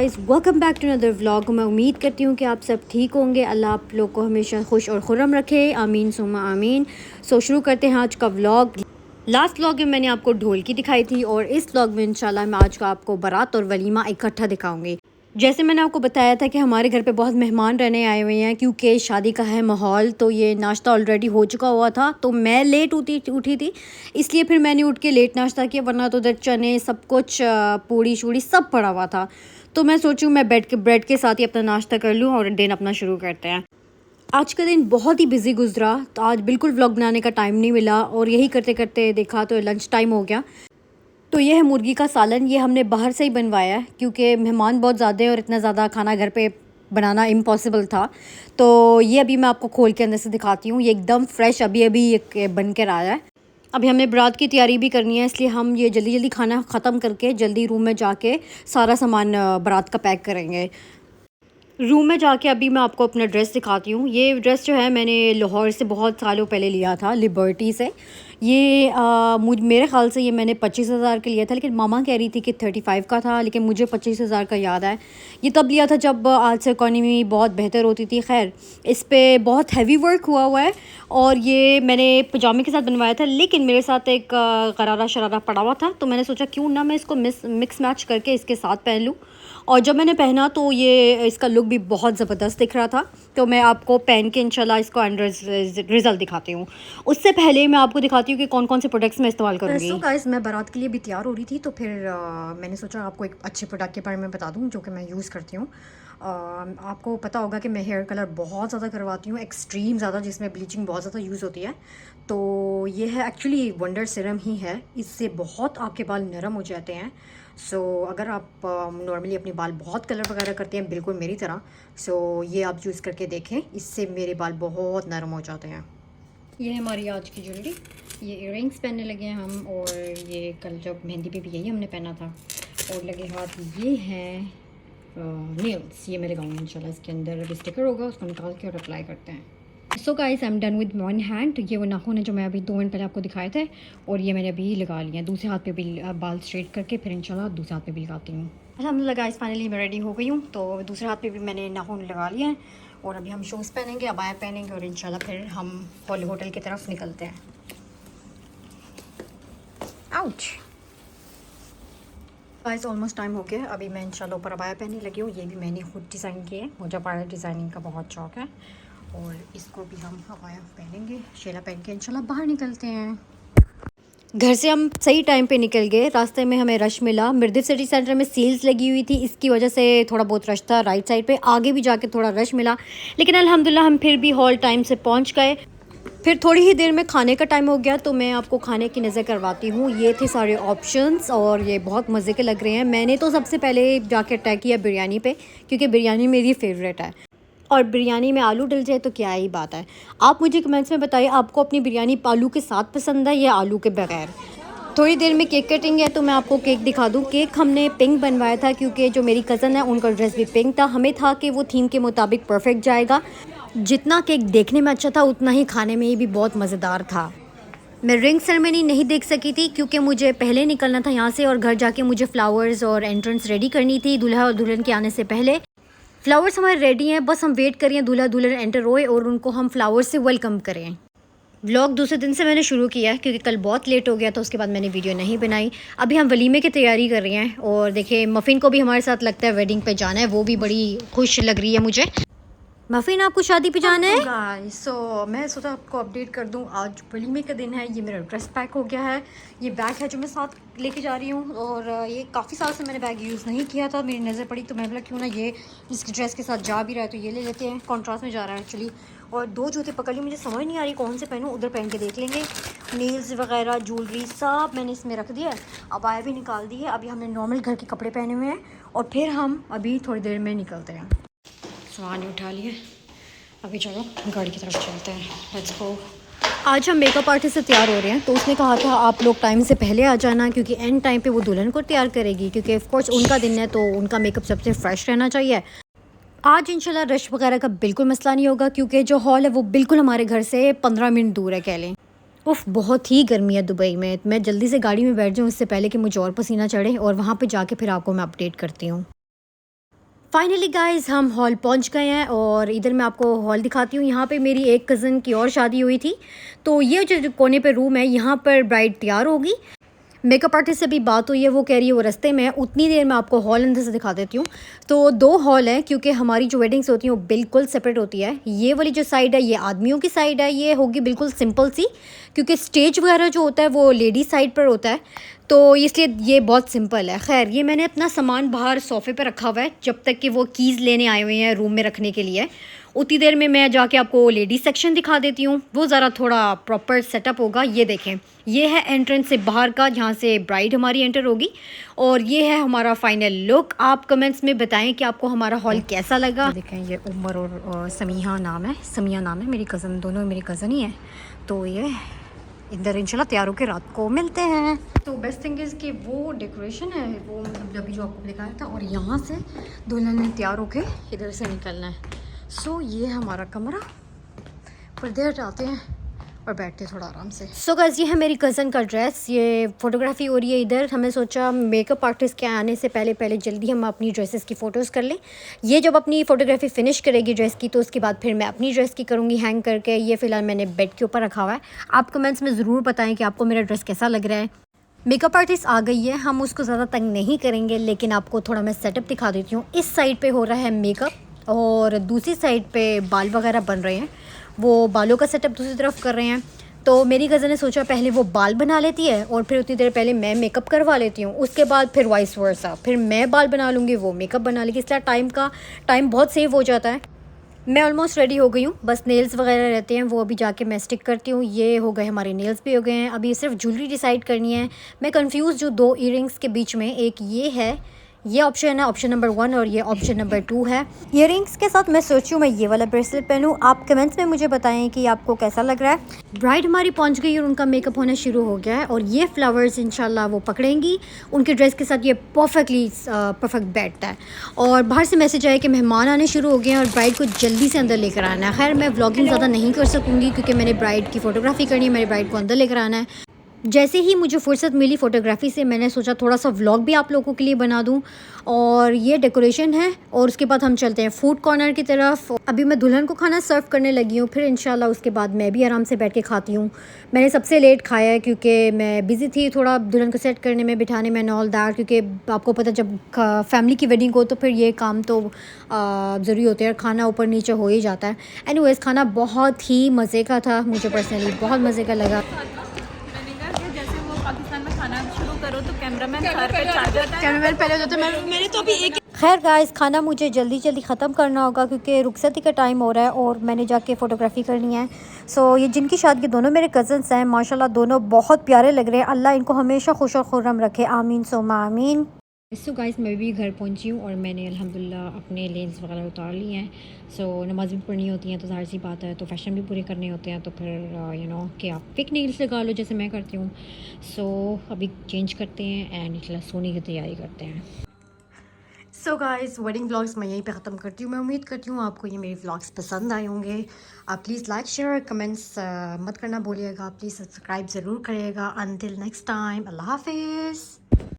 Guys, welcome back to another vlog. मैं उम्मीद करती हूँ कि आप सब ठीक होंगे। अल्लाह आप लोग को हमेशा खुश और खुर्रम रखे, आमीन सुम्मा आमीन। शुरू करते हैं आज का व्लॉग। लास्ट व्लॉग में मैंने आपको ढोलकी दिखाई थी और इस व्लॉग में इंशाल्लाह मैं आज का आपको बारात और वलीमा इकट्ठा दिखाऊंगी। जैसे मैंने आपको बताया था कि हमारे घर पे बहुत मेहमान रहने आए हुए हैं क्योंकि शादी का है माहौल, तो ये नाश्ता ऑलरेडी हो चुका हुआ था। तो मैं लेट उठी थी, इसलिए फिर मैंने उठ के लेट नाश्ता किया, वरना तो उधर चने सब कुछ पूड़ी शूड़ी सब पड़ा हुआ था। तो मैं सोचूं मैं ब्रेड के साथ ही अपना नाश्ता कर लूँ और दिन अपना शुरू करते हैं। आज का दिन बहुत ही बिजी गुजरा, तो आज बिल्कुल व्लॉग बनाने का टाइम नहीं मिला और यही करते करते देखा तो लंच टाइम हो गया। तो ये है मुर्गी का सालन, ये हमने बाहर से ही बनवाया है क्योंकि मेहमान बहुत ज़्यादा है और इतना ज़्यादा खाना घर पे बनाना इम्पॉसिबल था। तो ये अभी मैं आपको खोल के अंदर से दिखाती हूँ। ये एकदम फ्रेश अभी अभी बन कर आया है। अभी हमें बारात की तैयारी भी करनी है, इसलिए हम ये जल्दी जल्दी खाना ख़त्म करके जल्दी रूम में जाके सारा सामान बारात का पैक करेंगे। रूम में जाके अभी मैं आपको अपना ड्रेस दिखाती हूँ। ये ड्रेस जो है मैंने लाहौर से बहुत सालों पहले लिया था, लिबर्टी से। ये मेरे ख़्याल से ये मैंने 25,000 का लिया था, लेकिन मामा कह रही थी कि 35 का था, लेकिन मुझे 25,000 का याद है। ये तब लिया था जब आज से इकॉनमी बहुत बेहतर होती थी। खैर, इस पर बहुत हैवी वर्क हुआ है और ये मैंने पजामे के साथ बनवाया था, लेकिन मेरे साथ एक गरारा शरारा पड़ा हुआ था, तो मैंने सोचा क्यों ना मैं इसको मिक्स मैच करके इसके साथ पहन लूँ। और जब मैंने पहना तो ये इसका लुक भी बहुत ज़बरदस्त दिख रहा था। तो मैं आपको पहन के इंशाल्लाह इसको एंड रिज़ल्ट दिखाती हूँ। उससे पहले मैं आपको दिखाती हूँ कि कौन कौन से प्रोडक्ट्स मैं इस्तेमाल करूँगी। सो गाइस, मैं बारात के लिए भी तैयार हो रही थी, तो फिर मैंने सोचा आपको एक अच्छे प्रोडक्ट के बारे में बता दूँ जो कि मैं यूज़ करती हूँ। आपको पता होगा कि मैं हेयर कलर बहुत ज़्यादा करवाती हूँ, एक्सट्रीम ज़्यादा, जिसमें ब्लीचिंग बहुत ज़्यादा यूज़ होती है। तो ये है एक्चुअली वंडर सीरम ही है, इससे बहुत आपके बाल नरम हो जाते हैं। सो अगर आप नॉर्मली अपने बाल बहुत कलर वगैरह करते हैं बिल्कुल मेरी तरह, सो ये आप यूज़ करके देखें, इससे मेरे बाल बहुत नरम हो जाते हैं। ये है हमारी आज की ज्वेलरी। ये इयररिंग्स पहनने लगे हैं हम, और ये कल जब मेहंदी पे भी यही हमने पहना था। और लगे हाथ ये हैं नेल्स, ये मैं लगाऊंगी इंशाल्लाह। इसके अंदर स्टिकर होगा, उसको निकाल के और अप्लाई करते हैं। So guys, I am done with one hand. ये वो नाखून है जो मैं अभी 2 मिनट पहले आपको दिखाए थे, और ये मैंने अभी लगा लिया है। दूसरे हाथ पे भी बाल स्ट्रेट करके फिर इंशाल्लाह दूसरे हाथ पे भी लगाती हूँ। अल्हम्दुलिल्लाह गाइस, फाइनली मैं रेडी हो गई हूँ। तो दूसरे हाथ पे भी मैंने नाखून लगा लिया है, और अभी हम शूज़ पहनेंगे, अबाया पहनेंगे, और इंशाल्लाह फिर हम होटल की तरफ निकलते हैं। आउच गाइस, ऑलमोस्ट टाइम हो गया। अभी मैं इंशाल्लाह ऊपर अबाया पहनने लगी हूँ। ये भी मैंने खुद डिज़ाइन किया है, मुझे अबाया डिज़ाइनिंग का बहुत शौक़ है। और इसको भी हम अबाया पहनेंगे, शेला पहन के इंशाल्लाह बाहर निकलते हैं। घर से हम सही टाइम पे निकल गए। रास्ते में हमें रश मिला, मिर्दिफ सिटी सेंटर में सेल्स लगी हुई थी, इसकी वजह से थोड़ा बहुत रश था। राइट साइड पे आगे भी जाके थोड़ा रश मिला, लेकिन अल्हम्दुलिल्लाह हम फिर भी हॉल टाइम से पहुंच गए। फिर थोड़ी ही देर में खाने का टाइम हो गया, तो मैं आपको खाने की नज़र करवाती हूँ। ये थे सारे ऑप्शंस और ये बहुत मज़े के लग रहे हैं। मैंने तो सबसे पहले जाके अटैक किया बिरयानी पे, क्योंकि बिरयानी मेरी फेवरेट है, और बिरयानी में आलू डल जाए तो क्या ही बात है। आप मुझे कमेंट्स में बताइए, आपको अपनी बिरयानी आलू के साथ पसंद है या आलू के बगैर। थोड़ी देर में केक कटिंग है, तो मैं आपको केक दिखा दूँ। केक हमने पिंक बनवाया था क्योंकि जो मेरी कज़न है उनका ड्रेस भी पिंक था। हमें था कि वो थीम के मुताबिक परफेक्ट जाएगा। जितना केक देखने में अच्छा था, उतना ही खाने में भी बहुत मज़ेदार था। मैं रिंग सेरेमनी नहीं देख सकी थी क्योंकि मुझे पहले निकलना था यहाँ से, और घर जाके मुझे फ्लावर्स और एंट्रेंस रेडी करनी थी दूल्हा और दुल्हन के आने से पहले। फ्लावर्स हमारे रेडी हैं, बस हम वेट करें दूल्हा दुल्हन एंटर होए और उनको हम फ्लावर्स से वेलकम करें। व्लॉग दूसरे दिन से मैंने शुरू किया है क्योंकि कल बहुत लेट हो गया था, उसके बाद मैंने वीडियो नहीं बनाई। अभी हम वलीमे की तैयारी कर रहे हैं, और देखिए मफ़िन को भी हमारे साथ लगता है वेडिंग पे जाना है, वो भी बड़ी खुश लग रही है मुझे। मफ़िन, आपको शादी पे जाना है? गाइस, सो मैं सोचा आपको अपडेट कर दूं, आज वलीमे का दिन है। ये मेरा ड्रेस पैक हो गया है, ये बैग है जो मैं साथ लेके जा रही हूँ, और ये काफ़ी साल से मैंने बैग यूज़ नहीं किया था, मेरी नज़र पड़ी तो मैं बोला क्यों ना ये इसकी ड्रेस के साथ जा भी रहा है तो ये ले लेते हैं, कॉन्ट्रास्ट में जा रहा है एक्चुअली। और 2 जूते पकड़ ली, मुझे समझ नहीं आ रही कौन से पहनूँ, उधर पहन के देख लेंगे। नेल्स वगैरह ज्वेलरी सब मैंने इसमें रख दिया है, अबाया भी निकाल दी है। अभी हमने नॉर्मल घर के कपड़े पहने हुए हैं, और फिर हम अभी थोड़ी देर में निकलते हैं। सामान उठा लिए, अभी चलो गाड़ी की तरफ चलते हैं, लेट्स गो। आज हम मेकअप आर्टिस्ट से तैयार हो रहे हैं, तो उसने कहा था आप लोग टाइम से पहले आ जाना, क्योंकि एंड टाइम पे वो दुल्हन को तैयार करेगी, क्योंकि ऑफ कोर्स उनका दिन है तो उनका मेकअप सबसे फ्रेश रहना चाहिए। आज इंशाल्लाह रश वगैरह का बिल्कुल मसला नहीं होगा, क्योंकि जो हॉल है वो बिल्कुल हमारे घर से 15 मिनट दूर है कह लें। उफ, बहुत ही गर्मी है दुबई में। मैं जल्दी से गाड़ी में बैठ जाऊँ इससे पहले कि मुझे और पसीना चढ़े, और वहाँ पर जाके फिर आपको मैं अपडेट करती हूँ। फाइनली गाइस हम हॉल पहुंच गए हैं और इधर मैं आपको हॉल दिखाती हूँ। यहाँ पे मेरी एक कज़न की और शादी हुई थी, तो ये जो कोने पे रूम है यहाँ पर ब्राइड तैयार होगी। मेकअप आर्टिस्ट से भी बात हुई है, वो कह रही है वो रास्ते में है। उतनी देर में आपको हॉल अंदर से दिखा देती हूँ। तो 2 हॉल हैं क्योंकि हमारी जो वेडिंग्स होती हैं वो बिल्कुल सेपरेट होती है। ये वाली जो साइड है ये आदमियों की साइड है, ये होगी बिल्कुल सिंपल सी, क्योंकि स्टेज वगैरह जो होता है वो लेडीज़ साइड पर होता है, तो इसलिए ये बहुत सिंपल है। खैर ये मैंने अपना सामान बाहर सोफ़े पे रखा हुआ है जब तक कि वो कीज़ लेने आए हुए हैं रूम में रखने के लिए। उतनी देर में मैं जाके आपको लेडीज़ सेक्शन दिखा देती हूँ, वो ज़रा थोड़ा प्रॉपर सेटअप होगा। ये देखें, ये है एंट्रेंस से बाहर का जहाँ से ब्राइड हमारी एंटर होगी, और ये है हमारा फाइनल लुक। आप कमेंट्स में बताएं कि आपको हमारा हॉल कैसा लगा। देखें ये उमर और समिया नाम है, समिया नाम है मेरी कज़न, दोनों मेरी कज़न ही हैं। तो ये इधर इंशाल्लाह तैयार होकर रात को मिलते हैं। तो बेस्ट थिंग इज़ कि वो डेकोरेशन है वो मतलब अभी जो आपको दिखाया था, और यहाँ से दुल्हन ने तैयार होकर इधर से निकलना है। सो ये है हमारा कमरा, पर्दे हटाते हैं और बैठते थोड़ा आराम से। सो गाइस ये है मेरी कज़न का ड्रेस, ये फ़ोटोग्राफी हो रही है इधर। हमें सोचा मेकअप आर्टिस्ट के आने से पहले जल्दी हम अपनी ड्रेसेस की फ़ोटोज़ कर लें। ये जब अपनी फ़ोटोग्राफी फ़िनिश करेगी ड्रेस की, तो उसके बाद फिर मैं अपनी ड्रेस की करूँगी हैंग करके। ये फ़िलहाल मैंने बेड के ऊपर रखा हुआ है। आप कमेंट्स में ज़रूर बताएं कि आपको मेरा ड्रेस कैसा लग रहा है। मेकअप आर्टिस्ट आ गई है, हम उसको ज़्यादा तंग नहीं करेंगे, लेकिन आपको थोड़ा मैं सेटअप दिखा देती हूँ। इस साइड पे हो रहा है मेकअप और दूसरी साइड पे बाल वगैरह बन रहे हैं, वो बालों का सेटअप दूसरी तरफ कर रहे हैं। तो मेरी कज़न ने सोचा पहले वो बाल बना लेती है और फिर उतनी देर पहले मैं मेकअप करवा लेती हूँ, उसके बाद फिर वाइस वर्सा, फिर मैं बाल बना लूँगी, वो मेकअप बना लेगी। इसलिए टाइम बहुत सेव हो जाता है। मैं ऑलमोस्ट रेडी हो गई हूँ, बस नेल्स वगैरह रहते हैं वो अभी जाके मैं स्टिक करती हूँ। ये हो गए, हमारे नेल्स भी हो गए हैं। अभी सिर्फ ज्वेलरी डिसाइड करनी है। मैं कंफ्यूज जो 2 ईयरिंग्स के बीच में, एक ये है, ये ऑप्शन है ऑप्शन नंबर 1, और ये ऑप्शन नंबर 2 है। ईयरिंग्स के साथ मैं सोची हूँ मैं ये वाला ब्रेसलेट पहनूँ। आप कमेंट्स में मुझे बताएं कि आपको कैसा लग रहा है। ब्राइड हमारी पहुँच गई और उनका मेकअप होना शुरू हो गया है, और ये फ्लावर्स इंशाल्लाह वो पकड़ेंगी। उनके ड्रेस के साथ ये परफेक्ट बैठता है। और बाहर से मैसेज आया कि मेहमान आने शुरू हो गए हैं और ब्राइड को जल्दी से अंदर लेकर आना है। खैर मैं व्लॉगिंग ज़्यादा नहीं कर सकूँगी क्योंकि मैंने ब्राइड की फ़ोटोग्राफी करनी है, मेरे ब्राइड को अंदर लेकर आना है। जैसे ही मुझे फ़ुर्सत मिली फ़ोटोग्राफ़ी से, मैंने सोचा थोड़ा सा व्लॉग भी आप लोगों के लिए बना दूं। और ये डेकोरेशन है, और उसके बाद हम चलते हैं फूड कॉर्नर की तरफ। अभी मैं दुल्हन को खाना सर्व करने लगी हूँ, फिर इंशाल्लाह उसके बाद मैं भी आराम से बैठ के खाती हूँ। मैंने सबसे लेट खाया है क्योंकि मैं बिज़ी थी थोड़ा दुल्हन को सेट करने में, बिठाने में, ऑल दैट। क्योंकि आपको पता जब फैमिली की वेडिंग हो तो फिर ये काम तो ज़रूरी होते हैं, खाना ऊपर नीचे हो ही जाता है। एनीवेज़ खाना बहुत ही मज़े का था, मुझे पर्सनली बहुत मज़े का लगा। पाकिस्तान में खाना शुरू करो तो कैमरामैन सर पे चढ़ जाता है, कैमरामैन पहले हो जाता है। मैंने तो अभी एक खैर गाइस खाना मुझे जल्दी ख़त्म करना होगा क्योंकि रुखसती का टाइम हो रहा है और मैंने जाके फ़ोटोग्राफी करनी है। सो ये जिनकी शादी दोनों मेरे कज़न्स हैं, माशाल्लाह दोनों बहुत प्यारे लग रहे हैं। अल्लाह इनको हमेशा खुश और खुर्रम रखे, आमीन सुम्मा आमीन। सो गाइस मैं भी घर पहुंची हूँ और मैंने अल्हम्दुलिल्लाह अपने लेंस वगैरह उतार लिए हैं। सो नमाज़ भी पढ़नी होती हैं तो ज़ाहिर सी बात है, तो फैशन भी पूरे करने होते हैं, तो फिर यू नो कि आप पिक नेल्स लगा लो जैसे मैं करती हूँ। सो अभी चेंज करते हैं एंड इंशाल्लाह सोने की तैयारी करते हैं। सो गाइस वेडिंग व्लॉग्स मैं यहीं पे ख़त्म करती हूँ। मैं उम्मीद करती हूँ आपको ये मेरे व्लॉग्स पसंद आए होंगे। आप प्लीज़ लाइक शेयर कमेंट्स मत करना भूलिएगा। प्लीज़ सब्सक्राइब ज़रूर करिएगा। अनटिल नेक्स्ट टाइम, अल्लाह हाफिज़।